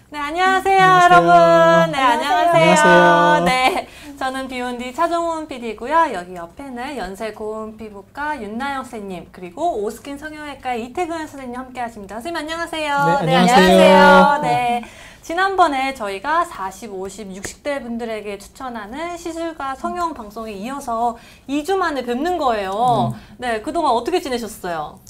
네, 안녕하세요, 안녕하세요. 여러분. 네, 안녕하세요. 안녕하세요. 네, 저는 비욘디 차종훈 PD고요. 여기 옆에는 연세고운 피부과 윤나영 선생님, 그리고 오스킨 성형외과 이태근 선생님 함께 하십니다. 선생님, 안녕하세요. 네, 안녕하세요. 네. 지난번에 저희가 40, 50, 60대 분들에게 추천하는 시술과 성형 방송에 이어서 2주 만에 뵙는 거예요. 네, 그동안 어떻게 지내셨어요?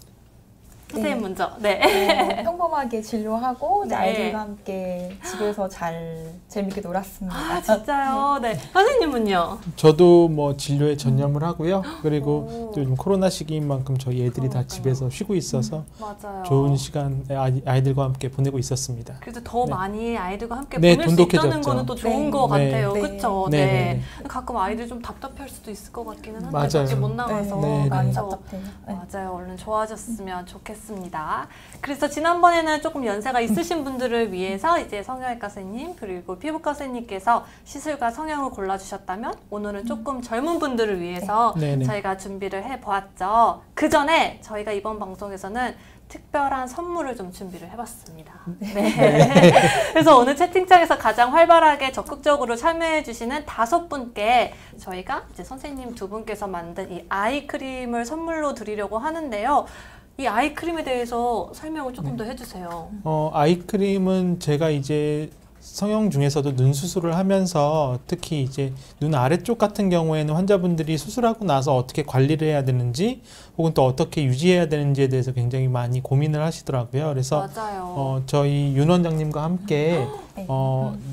선생님 먼저. 네. 평범하게 진료하고 이제 네. 아이들과 함께 집에서 잘 재밌게 놀았습니다. 아, 진짜요? 네. 선생님은요? 저도 뭐 진료에 전념을 하고요. 그리고 또 요즘 코로나 시기인 만큼 저희 애들이 다 집에서 쉬고 있어서 맞아요. 좋은 시간 아이들과 함께 보내고 있었습니다. 그래도 더 네. 많이 아이들과 함께 네, 보낼 수 있다는 돈독해졌죠. 거는 또 좋은 네. 거 네. 같아요. 네. 그쵸? 네. 네. 가끔 아이들 좀 답답할 수도 있을 것 같기는 한데 맞아요. 밖에 못 나가서. 네, 네. 많이 그쵸? 답답해요. 네. 맞아요. 얼른 좋아졌으면 좋겠습니다. 그래서 지난번에는 조금 연세가 있으신 분들을 위해서 이제 성형외과 선생님 그리고 피부과 선생님께서 시술과 성형을 골라주셨다면 오늘은 조금 젊은 분들을 위해서 네, 네. 저희가 준비를 해보았죠. 그 전에 저희가 이번 방송에서는 특별한 선물을 좀 준비를 해봤습니다. 네. 그래서 오늘 채팅창에서 가장 활발하게 적극적으로 참여해주시는 5분께 저희가 이제 선생님 2분께서 만든 이 아이크림을 선물로 드리려고 하는데요. 이 아이크림에 대해서 설명을 조금 더 해주세요. 아이크림은 제가 이제 성형 중에서도 눈 수술을 하면서 특히 이제 눈 아래쪽 같은 경우에는 환자분들이 수술하고 나서 어떻게 관리를 해야 되는지 혹은 또 어떻게 유지해야 되는지에 대해서 굉장히 많이 고민을 하시더라고요. 그래서 맞아요. 저희 윤 원장님과 함께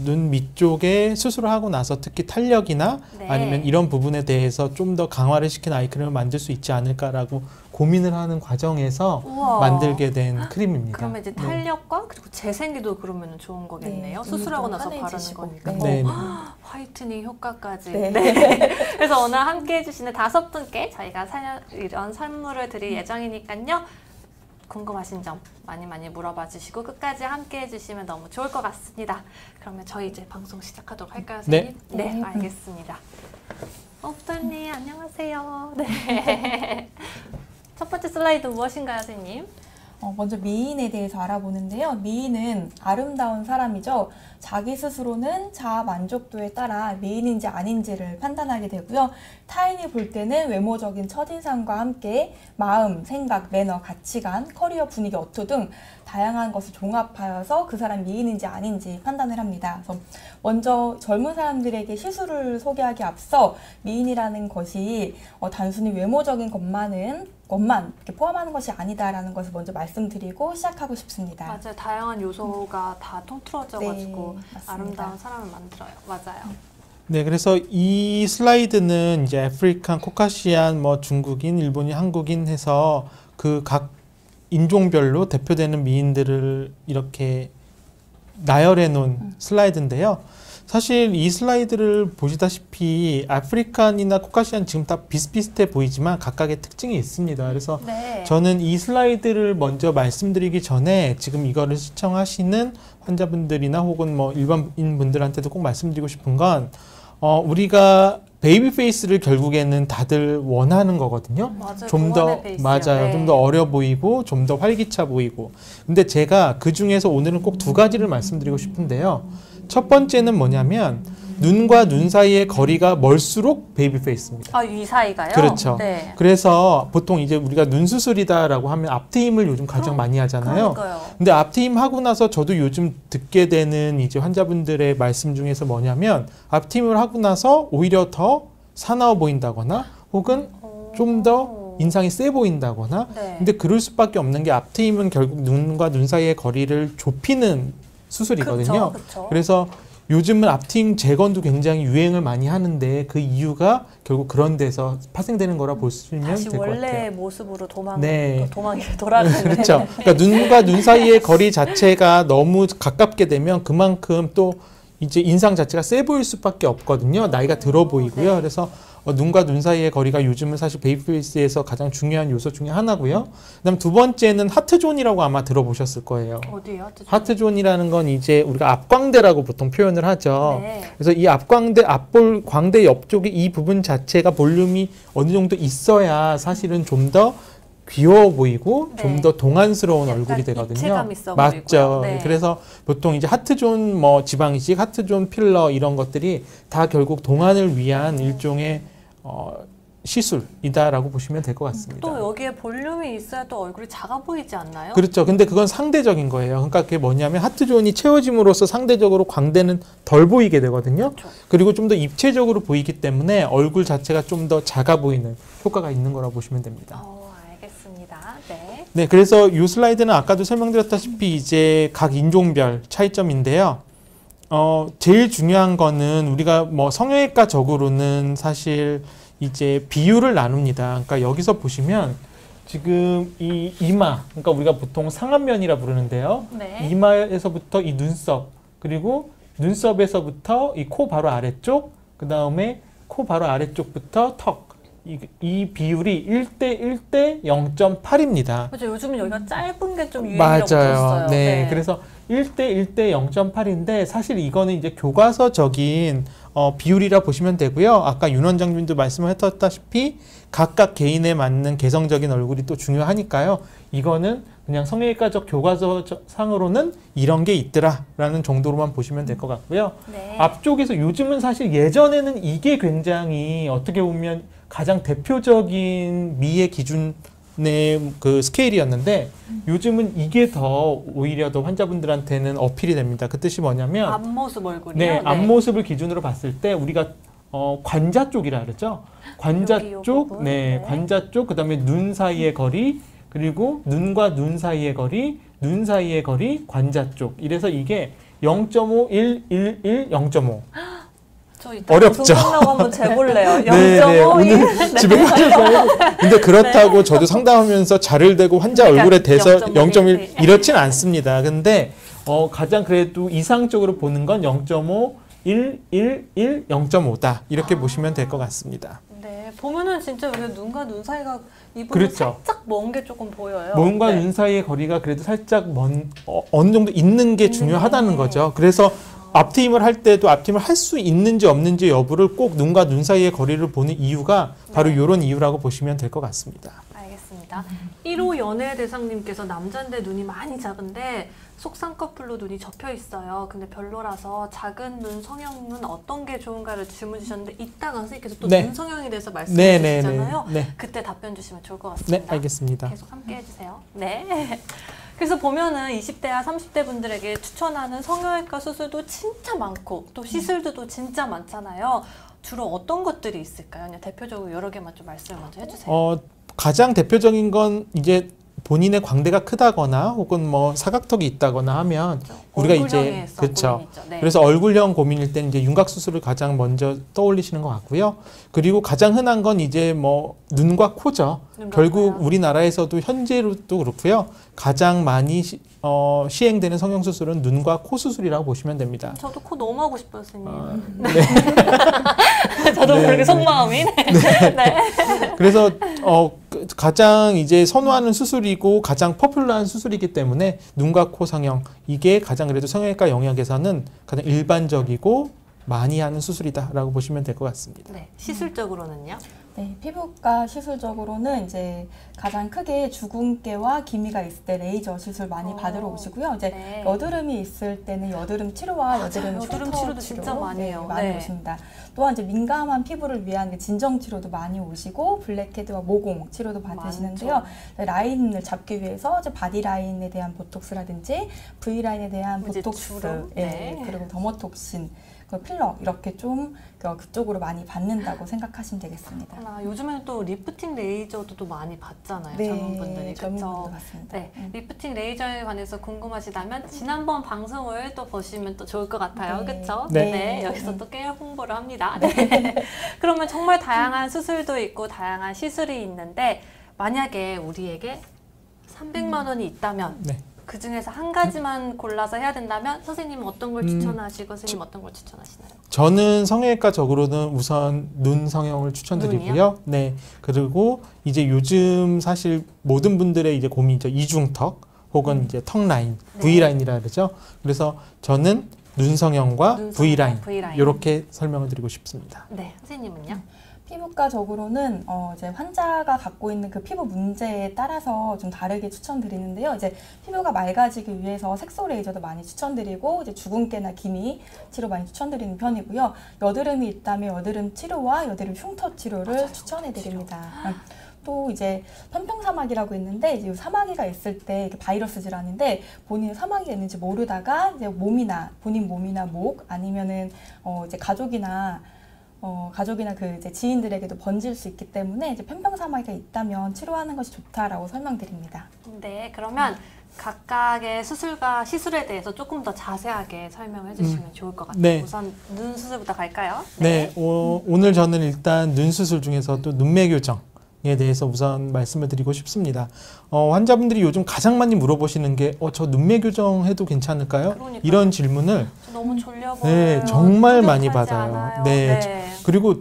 눈 밑쪽에 수술을 하고 나서 특히 탄력이나 네. 아니면 이런 부분에 대해서 좀 더 강화를 시킨 아이크림을 만들 수 있지 않을까라고 고민을 하는 과정에서 우와. 만들게 된 크림입니다. 그러면 이제 탄력과 그리고 재생기도 그러면 좋은 거겠네요. 네, 수술하고 좀 나서 바르는 환해지시고. 거니까. 네. 네. 화이트닝 효과까지. 네. 네. 그래서 오늘 함께 해주시는 5분께 저희가 이런 선물을 드릴 예정이니까요. 궁금하신 점 많이 물어봐 주시고 끝까지 함께 해주시면 너무 좋을 것 같습니다. 그러면 저희 이제 방송 시작하도록 할까요, 선생님? 네. 네, 알겠습니다. 부장님 안녕하세요. 네. 첫 번째 슬라이드 무엇인가요, 선생님? 먼저 미인에 대해서 알아보는데요. 미인은 아름다운 사람이죠. 자기 스스로는 자아 만족도에 따라 미인인지 아닌지를 판단하게 되고요. 타인이 볼 때는 외모적인 첫인상과 함께 마음, 생각, 매너, 가치관, 커리어 분위기, 어투 등 다양한 것을 종합하여서 그 사람 미인인지 아닌지 판단을 합니다. 그래서 먼저 젊은 사람들에게 시술을 소개하기 앞서 미인이라는 것이 단순히 외모적인 것만 이렇게 포함하는 것이 아니다라는 것을 먼저 말씀드리고 시작하고 싶습니다. 맞아요. 다양한 요소가 다 통틀어져가지고 네, 맞습니다. 아름다운 사람을 만들어요. 맞아요. 네, 그래서 이 슬라이드는 이제 아프리칸, 코카시안, 뭐 중국인, 일본인, 한국인 해서 그 각 인종별로 대표되는 미인들을 이렇게 나열해 놓은 슬라이드인데요. 사실 이 슬라이드를 보시다시피 아프리칸이나 코카시안 지금 다 비슷비슷해 보이지만 각각의 특징이 있습니다. 그래서 네. 저는 이 슬라이드를 먼저 말씀드리기 전에 지금 이거를 시청하시는 환자분들이나 혹은 뭐 일반인 분들한테도 꼭 말씀드리고 싶은 건 우리가 베이비 페이스를 결국에는 다들 원하는 거거든요. 맞아요. 좀 더 맞아요. 네. 좀 더 어려 보이고 좀 더 활기차 보이고. 근데 제가 그 중에서 오늘은 꼭 2가지를 말씀드리고 싶은데요. 첫 번째는 뭐냐면 눈과 눈 사이의 거리가 멀수록 베이비 페이스입니다. 아, 이 사이가요? 그렇죠. 네. 그래서 보통 이제 우리가 눈 수술이다라고 하면 앞트임을 요즘 가장 많이 하잖아요. 그러니까요. 근데 앞트임 하고 나서 저도 요즘 듣게 되는 이제 환자분들의 말씀 중에서 뭐냐면 앞트임을 하고 나서 오히려 더 사나워 보인다거나 혹은 좀 더 인상이 세 보인다거나. 네. 근데 그럴 수밖에 없는 게 앞트임은 결국 눈과 눈 사이의 거리를 좁히는 수술이거든요. 그쵸. 그래서 요즘은 앞트임 재건도 굉장히 유행을 많이 하는데 그 이유가 결국 그런 데서 파생되는 거라 보시면 다시 될 것 같아요. 원래의 모습으로 네. 도망이 돌아가는. 그렇죠. 그러니까 눈과 눈 사이의 거리 자체가 너무 가깝게 되면 그만큼 또 이제 인상 자체가 세 보일 수밖에 없거든요. 나이가 들어 보이고요. 네. 그래서 눈과 눈 사이의 거리가 요즘은 사실 베이비 페이스에서 가장 중요한 요소 중에 하나고요. 그다음 2번째는 하트존이라고 아마 들어보셨을 거예요. 어디요? 하트존이라는 건 이제 우리가 앞광대라고 보통 표현을 하죠. 네. 그래서 이 앞광대, 앞볼 광대 옆쪽에 이 부분 자체가 볼륨이 어느 정도 있어야 사실은 좀 더 귀여워 보이고 네. 좀 더 동안스러운 약간 얼굴이 되거든요. 입체감 있어 맞죠. 보이고요. 네. 그래서 보통 이제 하트존 뭐 지방이식, 하트존 필러 이런 것들이 다 결국 동안을 위한 일종의 시술이다라고 보시면 될 것 같습니다. 또 여기에 볼륨이 있어야 또 얼굴이 작아 보이지 않나요? 그렇죠. 근데 그건 상대적인 거예요. 그러니까 그게 뭐냐면 하트존이 채워짐으로써 상대적으로 광대는 덜 보이게 되거든요. 그렇죠. 그리고 좀 더 입체적으로 보이기 때문에 얼굴 자체가 좀 더 작아 보이는 효과가 있는 거라고 보시면 됩니다. 알겠습니다. 네. 네, 그래서 이 슬라이드는 아까도 설명드렸다시피 이제 각 인종별 차이점인데요. 제일 중요한 거는 우리가 뭐 성형외과적으로는 사실 이제 비율을 나눕니다. 그러니까 여기서 보시면 지금 이 이마, 그러니까 우리가 보통 상안면이라 부르는데요. 네. 이마에서부터 이 눈썹, 그리고 눈썹에서부터 이 코 바로 아래쪽, 그 다음에 코 바로 아래쪽부터 턱. 이 비율이 1대 1대 0.8입니다. 맞아요. 요즘은 여기가 짧은 게 좀 유행이라고 맞아요. 들었어요. 네. 그래서 1대 1대 0.8인데 사실 이거는 이제 교과서적인 비율이라 보시면 되고요. 아까 윤 원장님도 말씀을 해주셨다시피 각각 개인에 맞는 개성적인 얼굴이 또 중요하니까요. 이거는 그냥 성형외과적 교과서상으로는 이런 게 있더라라는 정도로만 보시면 될 것 같고요. 네. 앞쪽에서 요즘은 사실 예전에는 이게 굉장히 어떻게 보면 가장 대표적인 미의 기준의 그 스케일이었는데 요즘은 이게 더 오히려 더 환자분들한테는 어필이 됩니다. 그 뜻이 뭐냐면 앞모습 얼굴이요? 네, 앞모습을 기준으로 봤을 때 우리가 관자 쪽이라 그러죠. 관자 여기 요 쪽, 부분. 네, 네. 관자 쪽, 그다음에 눈 사이의 거리, 그리고 눈과 눈 사이의 거리, 눈 사이의 거리, 관자 쪽. 이래서 이게 0.5, 1, 1, 1, 0.5. 저 이따 어렵죠? 끝나고 한번 재볼래요. 네, 네. 0.5, 오늘 집에 가셔서 근데 그렇다고 저도 상담하면서 자를 대고 환자 그러니까 얼굴에 대서 0.1 0.1 이렇진 않습니다. 근데 가장 그래도 이상적으로 보는 건 0.5, 1, 1, 1, 0.5다. 이렇게 보시면 될 것 같습니다. 네, 보면은 진짜 여기 눈과 눈 사이가 이 부분 그렇죠. 살짝 먼 게 조금 보여요. 몸과 네. 눈 사이의 거리가 그래도 살짝 어느 정도 있는 게 중요하다는 거죠. 그래서 앞트임을 할 때도 앞트임을 할 수 있는지 없는지 여부를 꼭 눈과 눈 사이의 거리를 보는 이유가 바로 네. 이런 이유라고 보시면 될 것 같습니다. 알겠습니다. 1호 연애대상님께서 남자인데 눈이 많이 작은데 속쌍꺼풀로 눈이 접혀 있어요. 근데 별로라서 작은 눈 성형은 어떤 게 좋은가를 질문 주셨는데 이따가 선생님께서 또 네. 눈 성형에 대해서 말씀해 주시잖아요. 네. 그때 답변 주시면 좋을 것 네, 같습니다. 알겠습니다. 계속 함께 해주세요. 네. 그래서 보면은 20대와 30대 분들에게 추천하는 성형외과 수술도 진짜 많고 또 시술도 진짜 많잖아요. 주로 어떤 것들이 있을까요? 그냥 대표적으로 여러 개만 좀 말씀을 먼저 해주세요. 가장 대표적인 건 이제 본인의 광대가 크다거나 혹은 뭐 사각턱이 있다거나 하면 우리가 이제 그렇죠. 네. 그래서 얼굴형 고민일 때는 이제 윤곽 수술을 가장 먼저 떠올리시는 것 같고요. 그리고 가장 흔한 건 이제 뭐 눈과 코죠. 눈과 결국 코요. 우리나라에서도 현재로도 그렇고요. 가장 많이 시행되는 성형 수술은 눈과 코 수술이라고 보시면 됩니다. 저도 코 너무 하고 싶어요, 선생님. 네. 저도 네. 모르게 속마음이. 네. 그래서 가장 이제 선호하는 수술이고 가장 퍼퓰러한 수술이기 때문에 눈과 코 성형 이게 가장 그래도 성형외과 영역에서는 가장 일반적이고 많이 하는 수술이다라고 보시면 될 것 같습니다. 네. 시술적으로는요? 네, 피부과 시술적으로는 이제 가장 크게 주근깨와 기미가 있을 때 레이저 시술 많이 받으러 오시고요. 이제 네. 여드름이 있을 때는 여드름 치료와 여드름 여드름 흉터 치료도 진짜 많이 해요. 많이 네. 오십니다. 또한 이제 민감한 피부를 위한 진정 치료도 많이 오시고 블랙헤드와 모공 치료도 받으시는데요. 많죠. 라인을 잡기 위해서 이제 바디 라인에 대한 보톡스라든지 V 라인에 대한 이제 보톡스, 주름? 네. 그리고 더머톡신, 필러 이렇게 좀 그쪽으로 많이 받는다고 생각하시면 되겠습니다. 요즘에는 또 리프팅 레이저도 또 많이 받잖아요. 네, 젊은분들이. 젊은분도 그렇죠? 맞습니다. 네, 리프팅 레이저에 관해서 궁금하시다면 지난번 방송을 또 보시면 또 좋을 것 같아요. 네. 그렇죠? 네. 여기서 또 깨알 홍보를 합니다. 네. 그러면 정말 다양한 수술도 있고 다양한 시술이 있는데 만약에 우리에게 300만 원이 있다면 네. 그 중에서 한 가지만 골라서 해야 된다면 선생님은 어떤 걸 추천하시고 선생님 어떤 걸 추천하시나요? 저는 성형외과적으로는 우선 눈 성형을 추천드리고요. 눈이요? 네. 그리고 이제 요즘 사실 모든 분들의 이제 고민이죠. 이중턱 혹은 이제 턱 라인, 네. V 라인이라 그러죠. 그래서 저는 눈 성형과 눈 V 성형과 라인 V 라인. 이렇게 설명을 드리고 싶습니다. 네, 선생님은요? 피부과적으로는 이제 환자가 갖고 있는 그 피부 문제에 따라서 좀 다르게 추천드리는데요. 이제 피부가 맑아지기 위해서 색소 레이저도 많이 추천드리고 이제 주근깨나 기미 치료 많이 추천드리는 편이고요. 여드름이 있다면 여드름 치료와 여드름 흉터 치료를 추천해드립니다. 또 이제 편평사마귀라고 있는데 이제 사마귀가 있을 때 바이러스 질환인데 본인이 사마귀가 있는지 모르다가 이제 본인 몸이나 목 아니면은 이제 가족이나 그 이제 지인들에게도 번질 수 있기 때문에 이제 편평사마귀가 있다면 치료하는 것이 좋다라고 설명드립니다. 네, 그러면 각각의 수술과 시술에 대해서 조금 더 자세하게 설명해 주시면 좋을 것 같아요. 네. 우선 눈 수술부터 갈까요? 네, 오늘 저는 일단 눈 수술 중에서 또 눈매 교정에 대해서 우선 말씀을 드리고 싶습니다. 환자분들이 요즘 가장 많이 물어보시는 게 저 눈매 교정해도 괜찮을까요? 그러니까요. 이런 질문을 너무 졸려 보여요. 네, 정말 많이 뿌듯하지 받아요. 않아요? 네. 그리고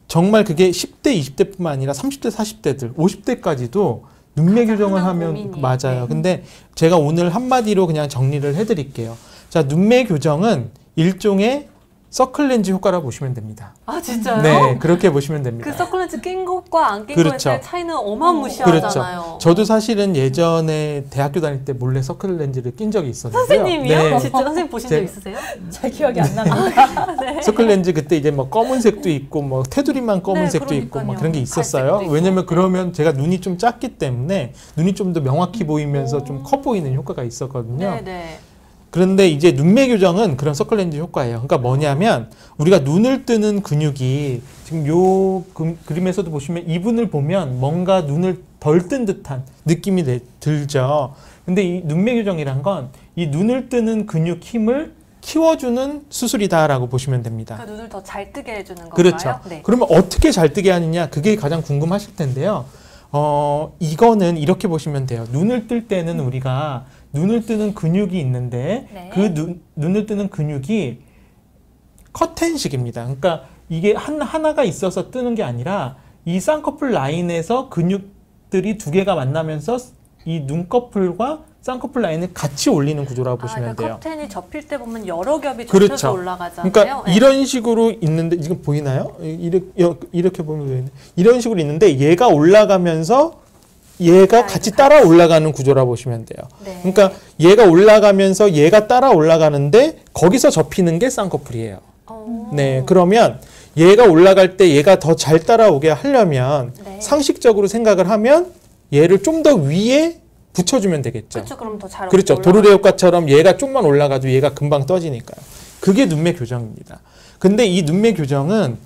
정말 그게 10대, 20대뿐만 아니라 30대, 40대들, 50대까지도 눈매 가장 교정을 흔한 하면 고민이에요. 맞아요. 네. 근데 제가 오늘 한마디로 그냥 정리를 해드릴게요. 자, 눈매 교정은 일종의 서클렌즈 효과라고 보시면 됩니다. 아, 진짜요? 네, 그렇게 보시면 됩니다. 그 서클렌즈 낀 것과 안 낀 그렇죠. 거의 차이는 어마무시하잖아요. 그렇죠. 저도 사실은 예전에 대학교 다닐 때 몰래 서클렌즈를 낀 적이 있었는데요. 선생님이요? 네. 진짜 선생님 보신 적 있으세요? 잘 기억이 안 납니다. 네. 서클렌즈 그때 이제 뭐 검은색도 있고 뭐 테두리만 검은색도 네, 있고 뭐 그러니까요. 그런 게 있었어요. 갈색도 있고. 왜냐면 그러면 제가 눈이 좀 작기 때문에 눈이 좀 더 명확히 보이면서 좀 커 보이는 효과가 있었거든요. 네, 네. 그런데 이제 눈매 교정은 그런 서클렌즈 효과예요. 그러니까 뭐냐면 우리가 눈을 뜨는 근육이 지금 요 그림에서도 보시면 이분을 보면 뭔가 눈을 덜 뜬 듯한 느낌이 들죠. 근데 이 눈매 교정이란 건 이 눈을 뜨는 근육 힘을 키워주는 수술이다라고 보시면 됩니다. 그 눈을 더 잘 뜨게 해주는 건가요? 그렇죠. 네. 그러면 어떻게 잘 뜨게 하느냐? 그게 가장 궁금하실 텐데요. 이거는 이렇게 보시면 돼요. 눈을 뜰 때는 우리가 눈을 뜨는 근육이 있는데 네. 그 눈을 뜨는 근육이 커튼식입니다. 그러니까 이게 하나가 있어서 뜨는 게 아니라 이 쌍꺼풀 라인에서 근육들이 두 개가 만나면서 이 눈꺼풀과 쌍꺼풀 라인을 같이 올리는 구조라고 보시면 그러니까 돼요. 커튼이 접힐 때 보면 여러 겹이 그렇죠. 접혀서 올라가잖아요. 그러니까 네. 이런 식으로 있는데 지금 보이나요? 이렇게 보면 되는데 이런 식으로 있는데 얘가 올라가면서 얘가 같이 따라 올라가는 구조라 보시면 돼요. 네. 그러니까 얘가 올라가면서 얘가 따라 올라가는데 거기서 접히는 게 쌍꺼풀이에요. 네, 그러면 얘가 올라갈 때 얘가 더 잘 따라오게 하려면 네. 상식적으로 생각을 하면 얘를 좀 더 위에 붙여주면 되겠죠. 그렇죠. 그럼 더 잘 그렇죠. 도르래 효과처럼 얘가 좀만 올라가도 얘가 금방 떠지니까요. 그게 눈매 교정입니다. 근데 이 눈매 교정은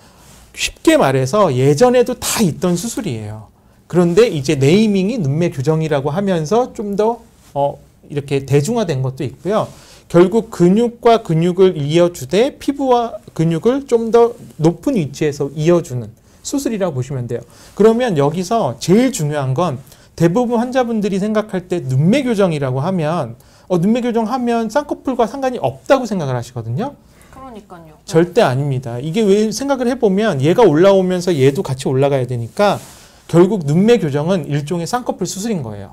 쉽게 말해서 예전에도 다 있던 수술이에요. 그런데 이제 네이밍이 눈매 교정이라고 하면서 좀 더 이렇게 대중화된 것도 있고요. 결국 근육과 근육을 이어주되 피부와 근육을 좀 더 높은 위치에서 이어주는 수술이라고 보시면 돼요. 그러면 여기서 제일 중요한 건 대부분 환자분들이 생각할 때 눈매 교정이라고 하면 눈매 교정하면 쌍꺼풀과 상관이 없다고 생각을 하시거든요. 그러니까요. 절대 아닙니다. 이게 왜 생각을 해보면 얘가 올라오면서 얘도 같이 올라가야 되니까 결국 눈매 교정은 일종의 쌍꺼풀 수술인 거예요.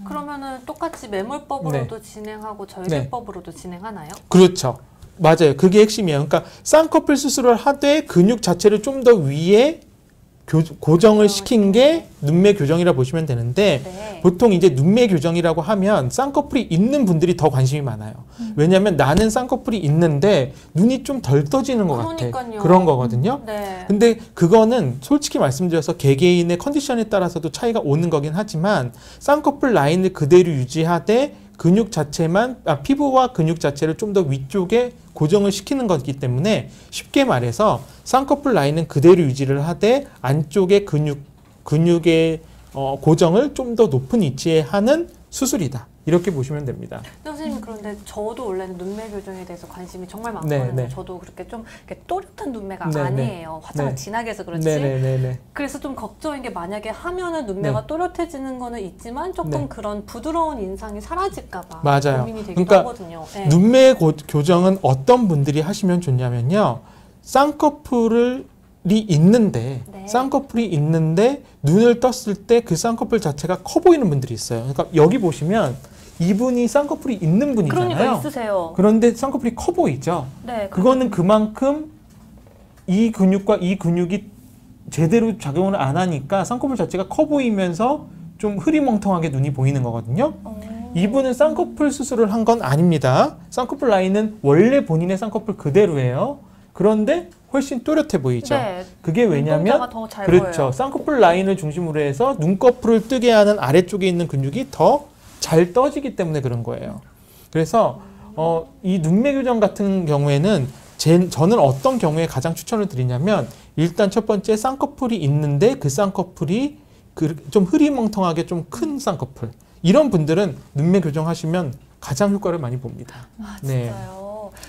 그러면은 똑같이 매몰법으로도 진행하고 절개법으로도 진행하나요? 그렇죠. 맞아요. 그게 핵심이에요. 그러니까 쌍꺼풀 수술을 하되 근육 자체를 좀 더 위에 고정을 시킨 게 눈매 교정이라 보시면 되는데 네. 보통 이제 눈매 교정이라고 하면 쌍꺼풀이 있는 분들이 더 관심이 많아요. 왜냐하면 나는 쌍꺼풀이 있는데 눈이 좀 덜 떠지는 것 같아. 그러니까요. 그런 거거든요. 네. 근데 그거는 솔직히 말씀드려서 개개인의 컨디션에 따라서도 차이가 오는 거긴 하지만 쌍꺼풀 라인을 그대로 유지하되 근육 자체만 피부와 근육 자체를 좀 더 위쪽에 고정을 시키는 거기 때문에 쉽게 말해서 쌍꺼풀 라인은 그대로 유지를 하되 안쪽의 근육의 고정을 좀 더 높은 위치에 하는 수술이다. 이렇게 보시면 됩니다. 선생님 그런데 저도 원래는 눈매 교정에 대해서 관심이 정말 많거든요. 네. 저도 그렇게 좀 이렇게 또렷한 눈매가 네, 아니에요. 화장을 네. 진하게 해서 그렇지. 네네네네. 그래서 좀 걱정인 게 만약에 하면은 눈매가 네. 또렷해지는 거는 있지만 조금 네. 그런 부드러운 인상이 사라질까 봐 맞아요. 고민이 되기도 그러니까 하거든요. 네. 눈매 교정은 어떤 분들이 하시면 좋냐면요. 쌍꺼풀이 있는데 네. 쌍꺼풀이 있는데 눈을 떴을 때 그 쌍꺼풀 자체가 커 보이는 분들이 있어요. 그러니까 여기 보시면 이분이 쌍꺼풀이 있는 분이잖아요. 그러니까 있으세요. 그런데 쌍꺼풀이 커 보이죠. 네. 그거는 그만큼 이 근육과 이 근육이 제대로 작용을 안 하니까 쌍꺼풀 자체가 커 보이면서 좀 흐리멍텅하게 눈이 보이는 거거든요. 이분은 쌍꺼풀 수술을 한 건 아닙니다. 쌍꺼풀 라인은 원래 본인의 쌍꺼풀 그대로예요. 그런데 훨씬 또렷해 보이죠. 네. 그게 왜냐면 더잘 그렇죠. 보여요. 쌍꺼풀 라인을 중심으로 해서 눈꺼풀을 뜨게 하는 아래쪽에 있는 근육이 더 잘 떠지기 때문에 그런 거예요. 그래서 이 눈매 교정 같은 경우에는 저는 어떤 경우에 가장 추천을 드리냐면 일단 첫 번째 쌍꺼풀이 있는데 그 쌍꺼풀이 좀 흐리멍텅하게 좀 큰 쌍꺼풀 이런 분들은 눈매 교정하시면 가장 효과를 많이 봅니다. 아, 네. 진짜요?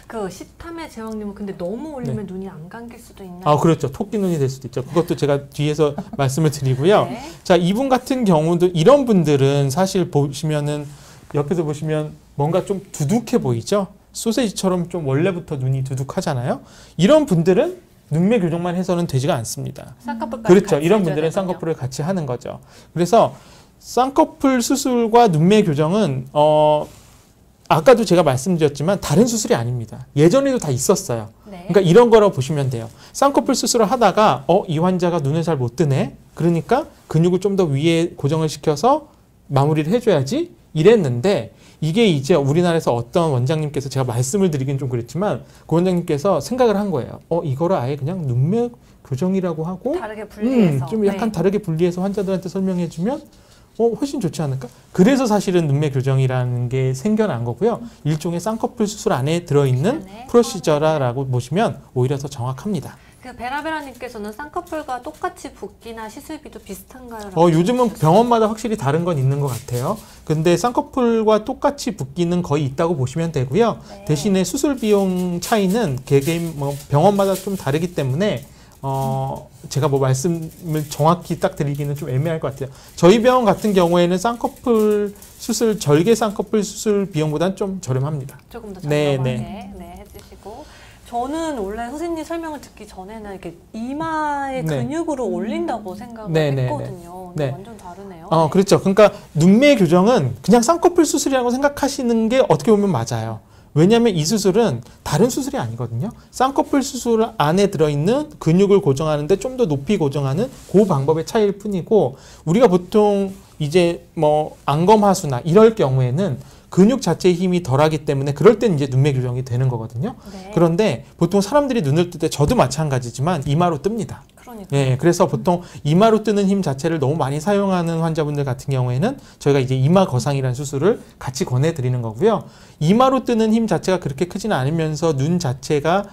그 시탐의 제왕님은 근데 너무 올리면 눈이 안 감길 수도 있나요? 아, 그렇죠. 토끼 눈이 될 수도 있죠. 그것도 제가 뒤에서 말씀을 드리고요. 네. 자, 이분 같은 경우도 이런 분들은 사실 보시면은 옆에서 보시면 뭔가 좀 두둑해 보이죠? 소세지처럼 좀 원래부터 눈이 두둑하잖아요. 이런 분들은 눈매 교정만 해서는 되지가 않습니다. 쌍꺼풀까지 그렇죠. 같이 이런 해줘야 분들은 되군요. 쌍꺼풀을 같이 하는 거죠. 그래서 쌍꺼풀 수술과 눈매 교정은 아까도 제가 말씀드렸지만 다른 수술이 아닙니다. 예전에도 다 있었어요. 네. 그러니까 이런 거라고 보시면 돼요. 쌍꺼풀 수술을 하다가 이 환자가 눈을 잘 못 뜨네. 그러니까 근육을 좀 더 위에 고정을 시켜서 마무리를 해줘야지 이랬는데 이게 이제 우리나라에서 어떤 원장님께서 제가 말씀을 드리긴 좀 그랬지만 그 원장님께서 생각을 한 거예요. 이거를 아예 그냥 눈매 교정이라고 하고 다르게 분리해서 좀 약간 다르게 분리해서 환자들한테 설명해주면 훨씬 좋지 않을까? 그래서 사실은 눈매 교정이라는 게 생겨난 거고요. 일종의 쌍꺼풀 수술 안에 들어있는 안에 프로시저라고 보시면 오히려 더 정확합니다. 그 베라베라님께서는 쌍꺼풀과 똑같이 붓기나 시술비도 비슷한가요? 요즘은 병원마다 확실히 다른 건 있는 것 같아요. 근데 쌍꺼풀과 똑같이 붓기는 거의 있다고 보시면 되고요. 네. 대신에 수술 비용 차이는 개개인 병원마다 좀 다르기 때문에 제가 말씀을 정확히 딱 드리기는 좀 애매할 것 같아요. 저희 병원 같은 경우에는 쌍꺼풀 수술, 절개 쌍꺼풀 수술 비용보다는 좀 저렴합니다. 조금 더 네, 저렴하게 해주시고 저는 원래 선생님 설명을 듣기 전에는 이렇게 이마의 네. 근육으로 올린다고 생각을 네, 네, 했거든요. 근데 네. 완전 다르네요. 그렇죠. 그러니까 눈매 교정은 그냥 쌍꺼풀 수술이라고 생각하시는 게 어떻게 보면 맞아요. 왜냐하면 이 수술은 다른 수술이 아니거든요. 쌍꺼풀 수술 안에 들어있는 근육을 고정하는데 좀 더 높이 고정하는 그 방법의 차이일 뿐이고 우리가 보통 이제 안검하수나 이럴 경우에는 근육 자체의 힘이 덜하기 때문에 그럴 때는 이제 눈매 교정이 되는 거거든요. 네. 그런데 보통 사람들이 눈을 뜰 때 저도 마찬가지지만 이마로 뜹니다. 그러니까. 예, 그래서 보통 이마로 뜨는 힘 자체를 너무 많이 사용하는 환자분들 같은 경우에는 저희가 이제 이마 거상이라는 수술을 같이 권해드리는 거고요. 이마로 뜨는 힘 자체가 그렇게 크지는 않으면서 눈 자체가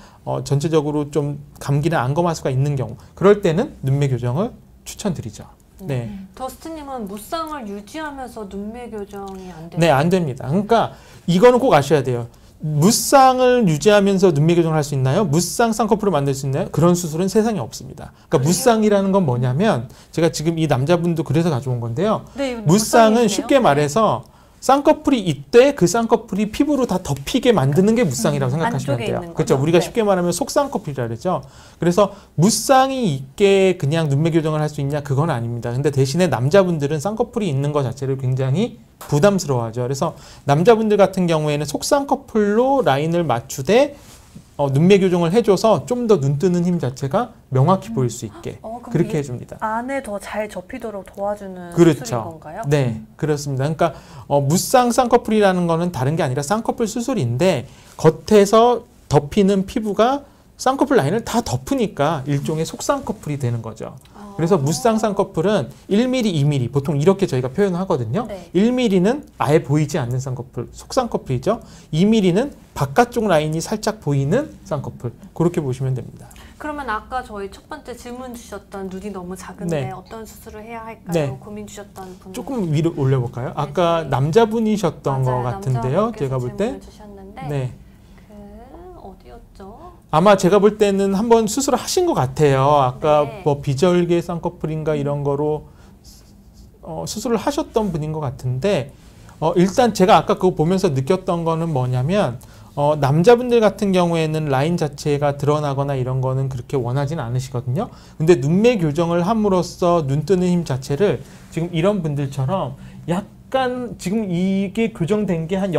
전체적으로 좀 감기나 안검하수가 있는 경우 그럴 때는 눈매 교정을 추천드리죠. 네. 더스트님은 무쌍을 유지하면서 눈매 교정이 안 돼요? 네, 안 됩니다. 그러니까 이거는 꼭 아셔야 돼요. 무쌍을 유지하면서 눈매 교정을 할 수 있나요? 무쌍 쌍꺼풀을 만들 수 있나요? 그런 수술은 세상에 없습니다. 그러니까 무쌍이라는 건 뭐냐면 제가 지금 이 남자분도 그래서 가져온 건데요. 네, 무쌍은 쉽게 말해서 쌍꺼풀이 있되 그 쌍꺼풀이 피부로 다 덮이게 만드는 게 무쌍이라고 생각하시면 안쪽에 돼요. 있는 그렇죠. 거죠? 우리가 네. 쉽게 말하면 속쌍꺼풀이라 그러죠. 그래서 무쌍이 있게 그냥 눈매 교정을 할 수 있냐? 그건 아닙니다. 근데 대신에 남자분들은 쌍꺼풀이 있는 것 자체를 굉장히 부담스러워하죠. 그래서 남자분들 같은 경우에는 속쌍꺼풀로 라인을 맞추되 눈매 교정을 해줘서 좀 더 눈 뜨는 힘 자체가 명확히 보일 수 있게 그럼 그렇게 해줍니다. 안에 더 잘 접히도록 도와주는 그렇죠. 수술인 건가요? 네, 그렇습니다. 그러니까 무쌍 쌍꺼풀이라는 거는 다른 게 아니라 쌍꺼풀 수술인데 겉에서 덮이는 피부가 쌍꺼풀 라인을 다 덮으니까 일종의 속쌍꺼풀이 되는 거죠. 그래서 무쌍 쌍꺼풀은 1mm, 2mm 보통 이렇게 저희가 표현하거든요. 네. 1mm는 아예 보이지 않는 쌍꺼풀, 속쌍꺼풀이죠. 2mm는 바깥쪽 라인이 살짝 보이는 쌍꺼풀. 그렇게 보시면 됩니다. 그러면 아까 저희 첫 번째 질문 주셨던 눈이 너무 작은데 네. 어떤 수술을 해야 할까요? 네. 고민 주셨던 분 조금 위로 올려볼까요? 아까 남자분이셨던 것 같은데요. 제가 볼 때. 질문을 주셨는데 네. 어디였죠? 아마 제가 볼 때는 한번 수술을 하신 것 같아요. 아까 네. 비절개 쌍꺼풀인가 이런 거로 수술을 하셨던 분인 것 같은데 일단 제가 아까 그거 보면서 느꼈던 거는 뭐냐면 남자분들 같은 경우에는 라인 자체가 드러나거나 이런 거는 그렇게 원하지는 않으시거든요. 근데 눈매 교정을 함으로써 눈 뜨는 힘 자체를 지금 이런 분들처럼 약간 지금 이게 교정된 게 한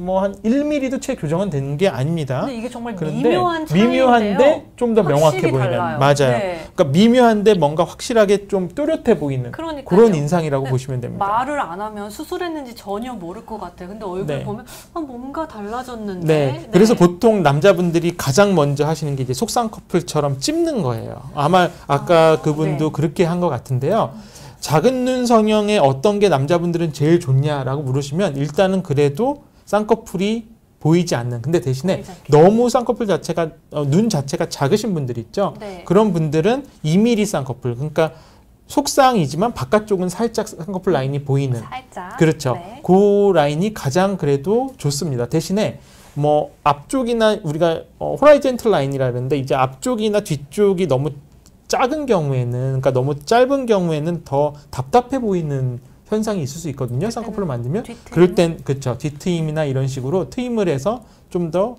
뭐 한 1mm도 채 교정은 되는 게 아닙니다. 근데 이게 정말 그런데 미묘한 차이인데요. 미묘한데 좀 더 명확해 확실히 보이는. 달라요. 맞아요. 네. 그러니까 미묘한데 뭔가 확실하게 좀 또렷해 보이는 그러니까요. 그런 인상이라고 네, 보시면 됩니다. 말을 안 하면 수술했는지 전혀 모를 것 같아요. 근데 얼굴 네. 보면 뭔가 달라졌는데. 네. 그래서 보통 남자분들이 가장 먼저 하시는 게 이제 속상 커플처럼 찝는 거예요. 아마 아까 그분도 네. 그렇게 한 것 같은데요. 작은 눈 성형의 어떤 게 남자분들은 제일 좋냐라고 물으시면 일단은 그래도 쌍꺼풀이 보이지 않는. 근데 대신에 보이지 않게. 너무 쌍꺼풀 자체가 눈 자체가 작으신 분들 있죠. 네. 그런 분들은 2mm 쌍꺼풀. 그러니까 속쌍이지만 바깥쪽은 살짝 쌍꺼풀 라인이 보이는. 살짝. 그렇죠. 네. 그 라인이 가장 그래도 좋습니다. 대신에 뭐 앞쪽이나 우리가 호라이젠틀 라인이라 그러는데 이제 앞쪽이나 뒤쪽이 너무 작은 경우에는, 그러니까 너무 짧은 경우에는 더 답답해 보이는 현상이 있을 수 있거든요. 쌍꺼풀을 만들면. 뒤트임. 그럴 땐 그렇죠. 뒤트임이나 이런 식으로 트임을 해서 좀 더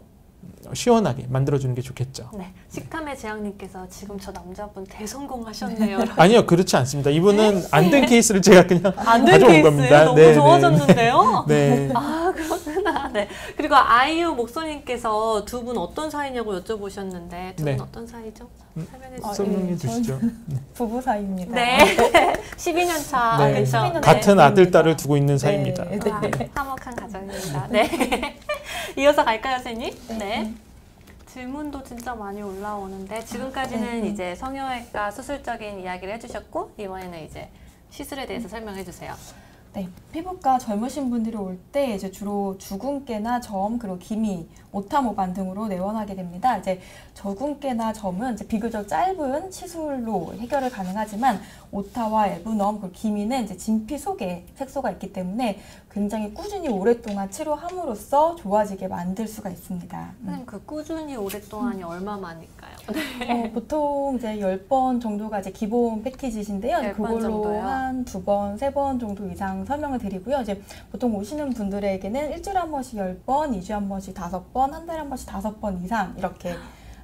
시원하게 만들어주는 게 좋겠죠. 네. 식탐의 재앙님께서 지금 저 남자분 대성공하셨네요. 아니요, 그렇지 않습니다. 이분은 안 된 케이스를 제가 그냥 안 된 가져온 케이스예요? 겁니다. 너무 네, 좋아졌는데요? 네. 아, 그렇구나. 네. 그리고 아이유 목소님께서 두 분 어떤 사이냐고 여쭤보셨는데 두 분 네. 어떤 사이죠? 설명해 아, 주세요. 설명해 주시죠. 부부 사이입니다. 네. 12년 차. 네. 그렇죠? 12년 같은 네. 아들, 딸을 두고 있는 사이입니다. 네. 와, 화목한 가정입니다. 네. 이어서 갈까요, 선생님? 네. 질문도 진짜 많이 올라오는데 지금까지는 네. 이제 성형외과 수술적인 이야기를 해주셨고 이번에는 이제 시술에 대해서 설명해 주세요. 네, 피부과 젊으신 분들이 올 때 이제 주로 주근깨나 점 그리고 기미, 오타 모반 등으로 내원하게 됩니다. 이제 저근깨나 점은 이제 비교적 짧은 시술로 해결을 가능하지만 오타와 에브넘 그리고 기미는 이제 진피 속에 색소가 있기 때문에 굉장히 꾸준히 오랫동안 치료함으로써 좋아지게 만들 수가 있습니다. 선생님 그 꾸준히 오랫동안이 얼마만일까요? 보통 이제 10번 정도가 이제 기본 패키지신데요. 10번 그걸로 정도요? 한 2번, 3번 정도 이상 설명을 드리고요. 이제 보통 오시는 분들에게는 일주일에 한 번씩 10번, 2주에 한 번씩 5번, 한 달에 한 번씩 5번 이상 이렇게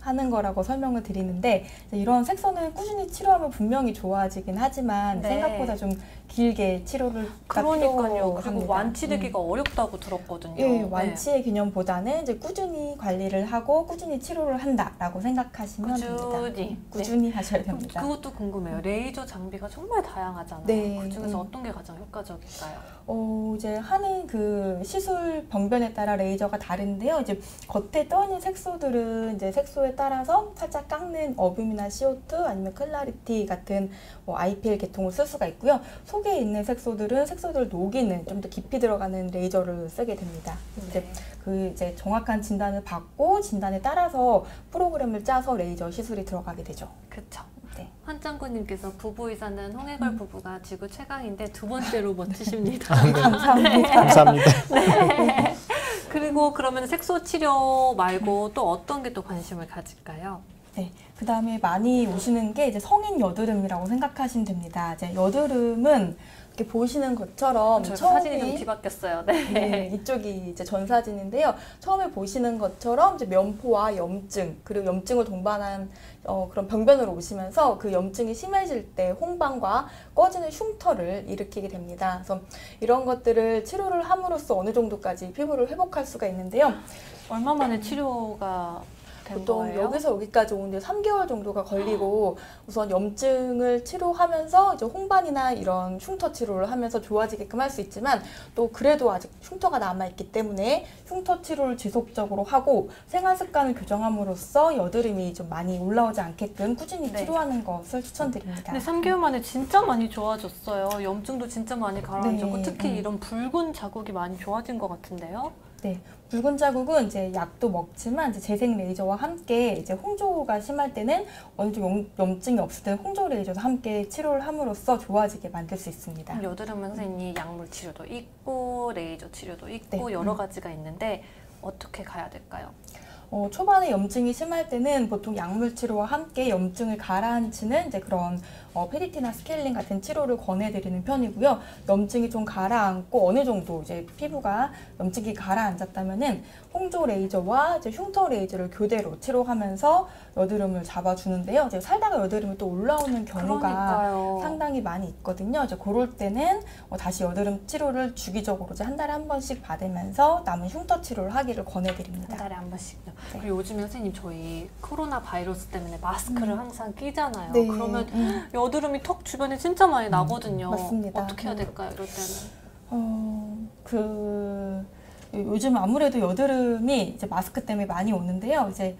하는 거라고 설명을 드리는데 이런 색소는 꾸준히 치료하면 분명히 좋아지긴 하지만 네. 생각보다 좀 길게 치료를 그러니까요. 그리고 합니다. 완치되기가 어렵다고 들었거든요. 예, 완치의 개념보다는 이제 꾸준히 관리를 하고 꾸준히 치료를 한다라고 생각하시면 됩니다. 꾸준히 하셔야 됩니다. 그것도 궁금해요. 레이저 장비가 정말 다양하잖아요. 네. 그중에서 어떤 게 가장 효과적일까요? 이제 하는 그 시술 병변에 따라 레이저가 다른데요. 이제 겉에 떠 있는 색소들은 이제 색소에 따라서 살짝 깎는 어뷸이나 CO2 아니면 클라리티 같은 IPL 계통을 쓸 수가 있고요. 속에 있는 색소들은 색소들을 녹이는 좀 더 깊이 들어가는 레이저를 쓰게 됩니다. 이제 정확한 진단을 받고 진단에 따라서 프로그램을 짜서 레이저 시술이 들어가게 되죠. 그렇죠. 네. 환장군님께서 부부이사는 홍해걸 부부가 지구 최강인데 두 번째로 멋지십니다. 감사합니다. 감사합니다. 네. 그리고 그러면 색소 치료 말고 또 어떤 게 또 관심을 가질까요? 네, 그 다음에 많이 오시는 게 이제 성인 여드름이라고 생각하시면 됩니다. 이제 여드름은 이렇게 보시는 것처럼 사진이 좀 뒤바뀌었어요. 네. 네, 이쪽이 이제 전 사진인데요. 처음에 보시는 것처럼 이제 면포와 염증 그리고 염증을 동반한 그런 병변으로 오시면서 그 염증이 심해질 때 홍방과 꺼지는 흉터를 일으키게 됩니다. 그래서 이런 것들을 치료를 함으로써 어느 정도까지 피부를 회복할 수가 있는데요. 얼마 만에 치료가 된 보통 거예요? 여기서 여기까지 오는데 3개월 정도가 걸리고 우선 염증을 치료하면서 이제 홍반이나 이런 흉터 치료를 하면서 좋아지게끔 할 수 있지만 또 그래도 아직 흉터가 남아있기 때문에 흉터 치료를 지속적으로 하고 생활 습관을 교정함으로써 여드름이 좀 많이 올라오지 않게끔 꾸준히 네. 치료하는 것을 추천드립니다. 근데 3개월 만에 진짜 많이 좋아졌어요. 염증도 진짜 많이 가라앉았고 네. 특히 이런 붉은 자국이 많이 좋아진 것 같은데요. 네, 붉은 자국은 이제 약도 먹지만 이제 재생 레이저와 함께 이제 홍조가 심할 때는 어느 정도 염증이 없을 때는 홍조 레이저도 함께 치료를 함으로써 좋아지게 만들 수 있습니다. 여드름은 선생님이 약물 치료도 있고 레이저 치료도 있고 네. 여러 가지가 있는데 어떻게 가야 될까요? 초반에 염증이 심할 때는 보통 약물 치료와 함께 염증을 가라앉히는 이제 그런 페리티나 스케일링 같은 치료를 권해드리는 편이고요. 염증이 좀 가라앉고 어느 정도 이제 피부가 염증이 가라앉았다면은 홍조 레이저와 이제 흉터 레이저를 교대로 치료하면서 여드름을 잡아주는데요. 이제 살다가 여드름이 또 올라오는 경우가 그러니까요. 상당히 많이 있거든요. 이제 그럴 때는 다시 여드름 치료를 주기적으로 이제 한 달에 한 번씩 받으면서 남은 흉터 치료를 하기를 권해드립니다. 한 달에 한 번씩요. 네. 그리고 요즘에 선생님 저희 코로나 바이러스 때문에 마스크를 항상 끼잖아요. 네. 그러면 여드름이 턱 주변에 진짜 많이 나거든요. 맞습니다. 어떻게 해야 될까요? 이럴 때는? 요즘 아무래도 여드름이 이제 마스크 때문에 많이 오는데요. 이제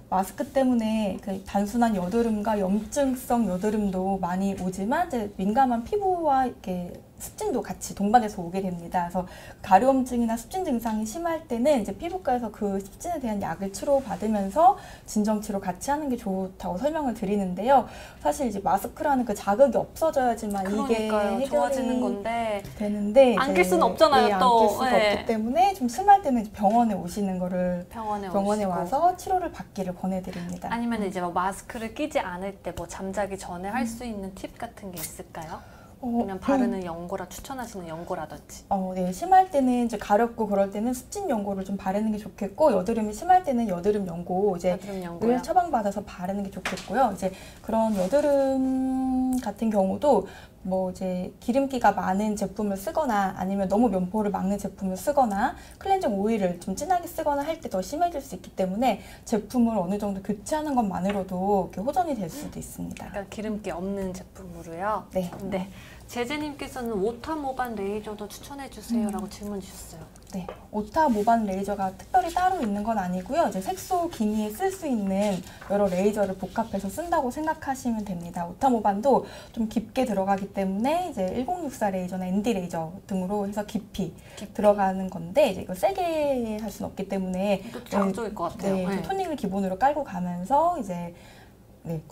마스크 때문에 그 단순한 여드름과 염증성 여드름도 많이 오지만 이제 민감한 피부와 이렇게 습진도 같이 동반해서 오게 됩니다. 그래서 가려움증이나 습진 증상이 심할 때는 이제 피부과에서 그 습진에 대한 약을 치료받으면서 진정 치료 같이 하는 게 좋다고 설명을 드리는데요. 사실 이제 마스크라는 그 자극이 없어져야지만 이게 해결이 좋아지는 건데 되는데 안 낄 수는 없잖아요. 또 안 낄 수가 없기 때문에 좀 심할 때는 이제 병원에 오시는 거를 병원에 오시고. 와서 치료를 받기를 권해드립니다. 아니면 이제 뭐 마스크를 끼지 않을 때 뭐 잠자기 전에 할 수 있는 팁 같은 게 있을까요? 아니면 바르는 연고라 추천하시는 연고라든지. 네, 심할 때는 이제 가렵고 그럴 때는 습진 연고를 좀 바르는 게 좋겠고 여드름이 심할 때는 여드름 연고 이제 을 처방받아서 바르는 게 좋겠고요. 이제 그런 여드름 같은 경우도 뭐 이제 기름기가 많은 제품을 쓰거나 아니면 너무 면포를 막는 제품을 쓰거나 클렌징 오일을 좀 진하게 쓰거나 할 때 더 심해질 수 있기 때문에 제품을 어느 정도 교체하는 것만으로도 이렇게 호전이 될 수도 있습니다. 약간 기름기 없는 제품으로요? 네. 네. 제재님께서는 오타 모반 레이저도 추천해 주세요라고 질문 주셨어요. 네, 오타 모반 레이저가 특별히 따로 있는 건 아니고요. 이제 색소 기미에 쓸 수 있는 여러 레이저를 복합해서 쓴다고 생각하시면 됩니다. 오타 모반도 좀 깊게 들어가기 때문에 이제 1064 레이저나 ND 레이저 등으로 해서 깊이 들어가는 건데 이제 이거 세게 할 수는 없기 때문에 또 장점일 것 같아요. 네, 토닝을 기본으로 깔고 가면서 이제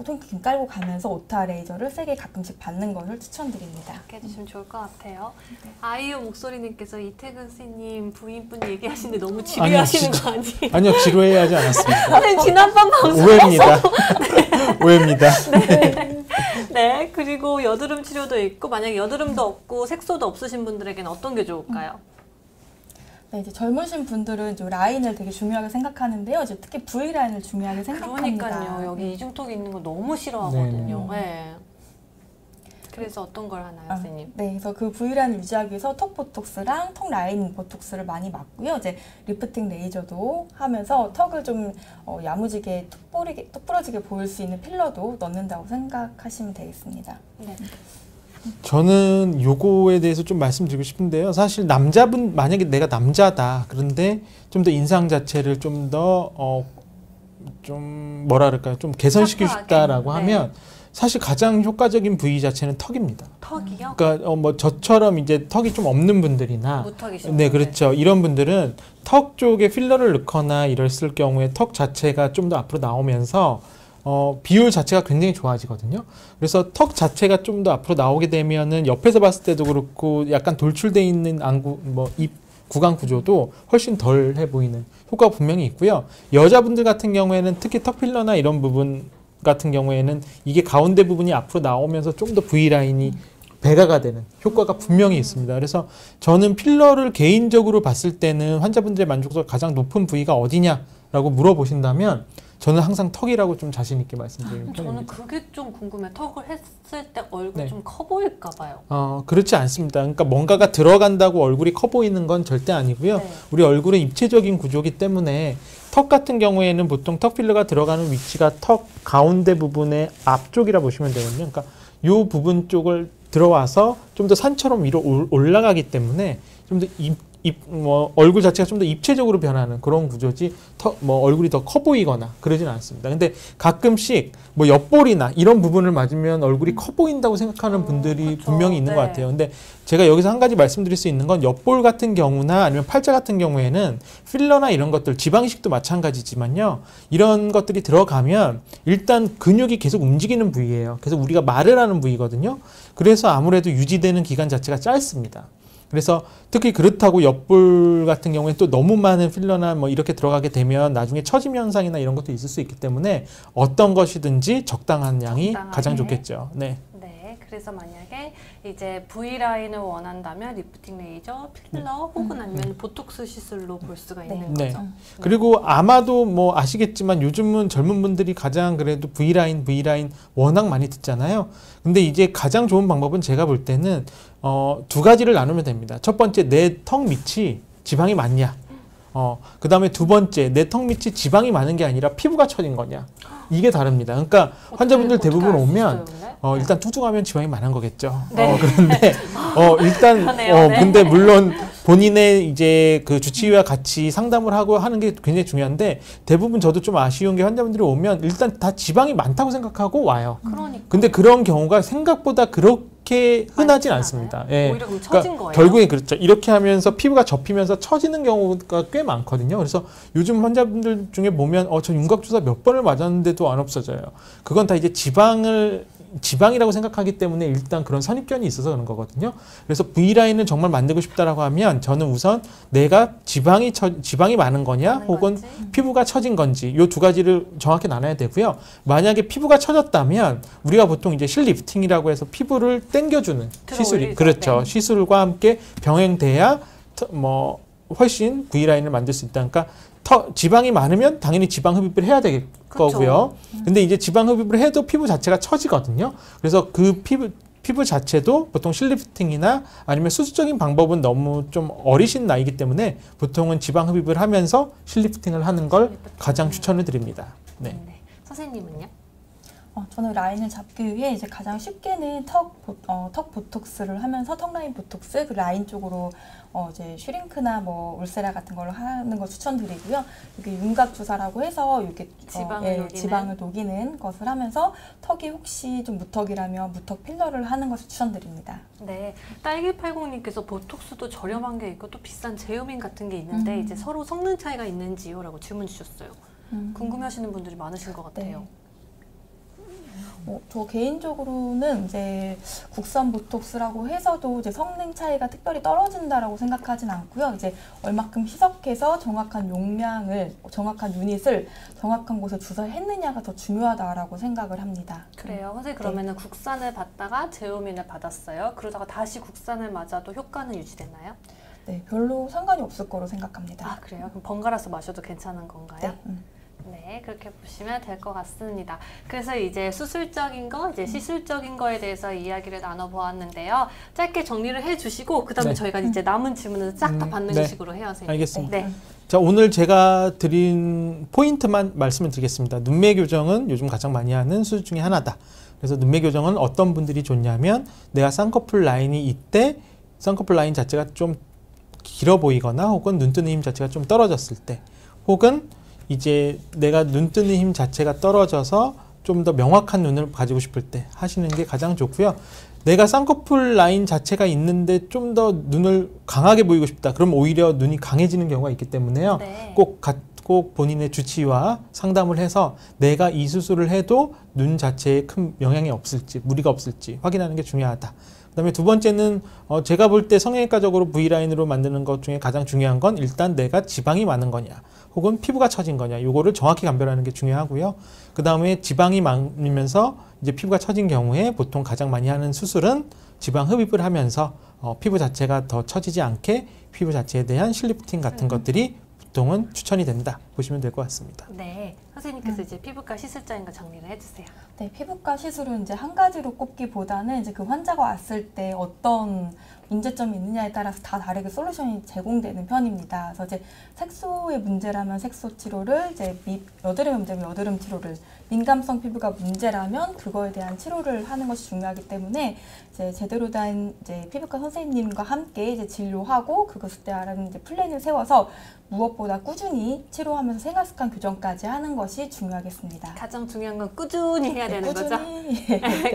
토닝 깔고 가면서 오타 레이저를 세게 가끔씩 받는 것을 추천드립니다. 그렇게 해주시면 좋을 것 같아요. 네. 아이유 목소리님께서 이태근 선생님 부인분 얘기하시는데 너무 지루하시는 거 아니에요? 아니요, 지루해하지 않았습니다. 선생님 지난번 방송에서 오해입니다. 오해입니다. 네. 네, 그리고 여드름 치료도 있고 만약에 여드름도 없고 색소도 없으신 분들에게는 어떤 게 좋을까요? 네, 이제 젊으신 분들은 이제 라인을 되게 중요하게 생각하는데요. 이제 특히 V 라인을 중요하게 생각합니다. 그러니까요. 여기 이중턱이 있는 거 너무 싫어하거든요. 네. 그래서 어떤 걸 하나요, 선생님? 네, 그래서 그 V 라인을 유지하기 위해서 턱 보톡스랑 턱 라인 보톡스를 많이 맞고요. 이제 리프팅 레이저도 하면서 턱을 좀 야무지게 뚝 부러지게 보일 수 있는 필러도 넣는다고 생각하시면 되겠습니다. 네. 저는 요거에 대해서 좀 말씀드리고 싶은데요. 사실 남자분 만약에 내가 남자다 그런데 좀 더 인상 자체를 좀 더 좀 뭐라 그럴까요? 좀 개선시키고 싶다라고 하면 사실 가장 효과적인 부위 자체는 턱입니다. 턱이요? 그러니까 뭐 저처럼 이제 턱이 좀 없는 분들이나 무턱이신 네, 그렇죠. 이런 분들은 턱 쪽에 필러를 넣거나 이랬을 경우에 턱 자체가 좀 더 앞으로 나오면서 비율 자체가 굉장히 좋아지거든요. 그래서 턱 자체가 좀 더 앞으로 나오게 되면은 옆에서 봤을 때도 그렇고 약간 돌출돼 있는 안구, 입 구강 구조도 훨씬 덜해 보이는 효과가 분명히 있고요. 여자분들 같은 경우에는 특히 턱 필러나 이런 부분 같은 경우에는 이게 가운데 부분이 앞으로 나오면서 좀 더 V라인이 배가가 되는 효과가 분명히 있습니다. 그래서 저는 필러를 개인적으로 봤을 때는 환자분들의 만족도가 가장 높은 부위가 어디냐라고 물어보신다면 저는 항상 턱이라고 좀 자신 있게 말씀드리는 편입니다. 저는 그게 좀 궁금해요. 턱을 했을 때 얼굴이 좀 커 보일까 봐요. 그렇지 않습니다. 그러니까 뭔가가 들어간다고 얼굴이 커 보이는 건 절대 아니고요. 네. 우리 얼굴은 입체적인 구조이기 때문에 턱 같은 경우에는 보통 턱 필러가 들어가는 위치가 턱 가운데 부분의 앞쪽이라 보시면 되거든요. 그러니까 이 부분 쪽을 들어와서 좀 더 산처럼 위로 올라가기 때문에 좀 더 얼굴 자체가 좀 더 입체적으로 변하는 그런 구조지 얼굴이 더 커 보이거나 그러진 않습니다. 근데 가끔씩 옆볼이나 이런 부분을 맞으면 얼굴이 커 보인다고 생각하는 분들이 그렇죠. 분명히 있는 것 같아요. 근데 제가 여기서 한 가지 말씀드릴 수 있는 건 옆볼 같은 경우나 아니면 팔자 같은 경우에는 필러나 이런 것들, 지방이식도 마찬가지지만요. 이런 것들이 들어가면 일단 근육이 계속 움직이는 부위예요. 그래서 우리가 말을 하는 부위거든요. 그래서 아무래도 유지되는 기간 자체가 짧습니다. 그래서 특히 그렇다고 옆볼 같은 경우에 또 너무 많은 필러나 이렇게 들어가게 되면 나중에 처짐 현상이나 이런 것도 있을 수 있기 때문에 어떤 것이든지 적당한 양이 가장 좋겠죠. 네. 네. 그래서 만약에 이제 V라인을 원한다면 리프팅 레이저, 필러 혹은 아니면 보톡스 시술로 볼 수가 있는 네. 거죠. 그리고 아마도 뭐 아시겠지만 요즘은 젊은 분들이 가장 그래도 V라인 워낙 많이 듣잖아요. 근데 이제 가장 좋은 방법은 제가 볼 때는 두 가지를 나누면 됩니다. 첫 번째, 내 턱 밑이 지방이 많냐. 그 다음에 두 번째, 내 턱 밑이 지방이 많은 게 아니라 피부가 처진 거냐. 이게 다릅니다. 그러니까 환자분들 대부분 오면 일단 뚱뚱하면 지방이 많은 거겠죠. 네. 그런데 일단 그러네요. 네. 근데 물론 본인의 이제 그 주치의와 같이 상담을 하고 하는 게 굉장히 중요한데 대부분 저도 좀 아쉬운 게 환자분들이 오면 일단 다 지방이 많다고 생각하고 와요. 그러니까. 근데 그런 경우가 생각보다 그렇게 흔하진 않습니다. 예. 오히려 그럼 처진 그러니까 거예요? 결국에 그렇죠. 이렇게 하면서 피부가 접히면서 처지는 경우가 꽤 많거든요. 그래서 요즘 환자분들 중에 보면 저 윤곽주사 몇 번을 맞았는데도 안 없어져요. 그건 다 이제 지방이라고 생각하기 때문에 일단 그런 선입견이 있어서 그런 거거든요. 그래서 V라인을 정말 만들고 싶다라고 하면 저는 우선 내가 지방이 많은 거냐 혹은 피부가 처진 건지 이 두 가지를 정확히 나눠야 되고요. 만약에 피부가 처졌다면 우리가 보통 이제 실리프팅이라고 해서 피부를 당겨주는 시술이 그렇죠. 네. 시술과 함께 병행돼야 뭐 훨씬 V라인을 만들 수 있다. 그러니까 지방이 많으면 당연히 지방 흡입을 해야 될 거고요. 근데 이제 지방 흡입을 해도 피부 자체가 처지거든요. 그래서 그 피부 자체도 보통 실리프팅이나 아니면 수술적인 방법은 너무 좀 어리신 나이기 때문에 보통은 지방 흡입을 하면서 실리프팅을 하는 걸 가장 추천을 드립니다. 네. 네. 선생님은요? 저는 라인을 잡기 위해 이제 가장 쉽게는 턱 보톡스를 하면서 턱 라인 보톡스 그 라인 쪽으로 이제 슈링크나 뭐 울세라 같은 걸로 하는 거 추천드리고요. 이게 윤곽 주사라고 해서 이렇게 지방을 녹이는 것을 하면서 턱이 혹시 좀 무턱이라면 무턱 필러를 하는 것을 추천드립니다. 네, 딸기80님께서 보톡스도 저렴한 게 있고 또 비싼 제어민 같은 게 있는데 이제 서로 성능 차이가 있는지요라고 질문 주셨어요. 궁금해하시는 분들이 많으신 것 같아요. 네. 저 개인적으로는 이제 국산 보톡스라고 해서도 이제 성능 차이가 특별히 떨어진다라고 생각하진 않고요. 이제 얼마큼 희석해서 정확한 용량을, 정확한 유닛을 정확한 곳에 주사했느냐가 더 중요하다라고 생각을 합니다. 그래요. 선생님 그러면은 국산을 받다가 제오민을 받았어요. 그러다가 다시 국산을 맞아도 효과는 유지되나요? 네, 별로 상관이 없을 거로 생각합니다. 아, 그래요? 그럼 번갈아서 마셔도 괜찮은 건가요? 네. 네, 그렇게 보시면 될 것 같습니다. 그래서 이제 수술적인 거, 이제 시술적인 거에 대해서 이야기를 나눠보았는데요. 짧게 정리를 해주시고 그 다음에 저희가 이제 남은 질문을 싹 다 받는 식으로 해요, 선생님. 알겠습니다. 네. 자, 오늘 제가 드린 포인트만 말씀을 드리겠습니다. 눈매 교정은 요즘 가장 많이 하는 수술 중에 하나다. 그래서 눈매 교정은 어떤 분들이 좋냐면 내가 쌍꺼풀 라인이 이때 쌍꺼풀 라인 자체가 좀 길어 보이거나 혹은 눈 뜨는 힘 자체가 좀 떨어졌을 때 혹은 이제 내가 눈 뜨는 힘 자체가 떨어져서 좀 더 명확한 눈을 가지고 싶을 때 하시는 게 가장 좋고요. 내가 쌍꺼풀 라인 자체가 있는데 좀 더 눈을 강하게 보이고 싶다. 그럼 오히려 눈이 강해지는 경우가 있기 때문에요. 네. 꼭 본인의 주치의와 상담을 해서 내가 이 수술을 해도 눈 자체에 큰 영향이 없을지 무리가 없을지 확인하는 게 중요하다. 그다음에 두 번째는 제가 볼 때 성형외과적으로 V라인으로 만드는 것 중에 가장 중요한 건 일단 내가 지방이 많은 거냐 혹은 피부가 처진 거냐 요거를 정확히 감별하는 게 중요하고요. 그 다음에 지방이 많으면서 이제 피부가 처진 경우에 보통 가장 많이 하는 수술은 지방 흡입을 하면서 피부 자체가 더 처지지 않게 피부 자체에 대한 실리프팅 같은 것들이 보통은 추천이 된다 보시면 될 것 같습니다. 네, 선생님께서 이제 피부과 시술자인 거 정리를 해주세요. 네, 피부과 시술은 이제 한 가지로 꼽기보다는 이제 그 환자가 왔을 때 어떤 문제점이 있느냐에 따라서 다 다르게 솔루션이 제공되는 편입니다. 그래서 이제 색소의 문제라면 색소 치료를, 이제 여드름의 문제면 여드름 치료를, 민감성 피부가 문제라면 그거에 대한 치료를 하는 것이 중요하기 때문에 이제 제대로 된 이제 피부과 선생님과 함께 이제 진료하고 그것에 따른 이제 플랜을 세워서 무엇보다 꾸준히 치료하면서 생활습관 교정까지 하는 것이 중요하겠습니다. 가장 중요한 건 꾸준히 해야 되는 거죠? 꾸준히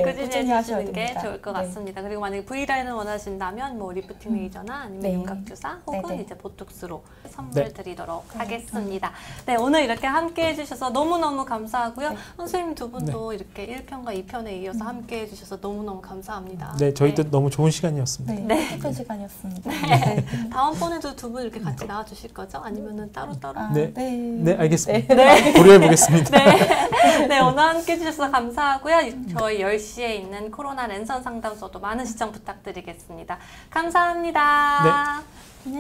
꾸준히 하셔야 해주시는 게 됩니다. 좋을 것 네. 같습니다. 그리고 만약에 V라인을 원하신다면 되시면 뭐 리프팅 레이저나 아니면 네. 윤곽 주사 혹은 네네. 이제 보톡스로 선물 네. 드리도록 네. 하겠습니다. 네, 오늘 이렇게 함께 해주셔서 너무너무 감사하고요. 네. 선생님 두 분도 이렇게 1편과 2편에 이어서 함께 해주셔서 너무너무 감사합니다. 네, 저희도 너무 좋은 시간이었습니다. 네, 네. 뜻깊은 시간이었습니다. 다음번에도 두 분 이렇게 같이 나와주실 거죠? 아니면은 따로따로? 아, 네. 네. 네, 알겠습니다. 네. 고려해 보겠습니다. 네, 오늘 함께 해주셔서 감사하고요. 저희 10시에 있는 코로나 랜선 상담소도 많은 시청 부탁드리겠습니다. 감사합니다. 네.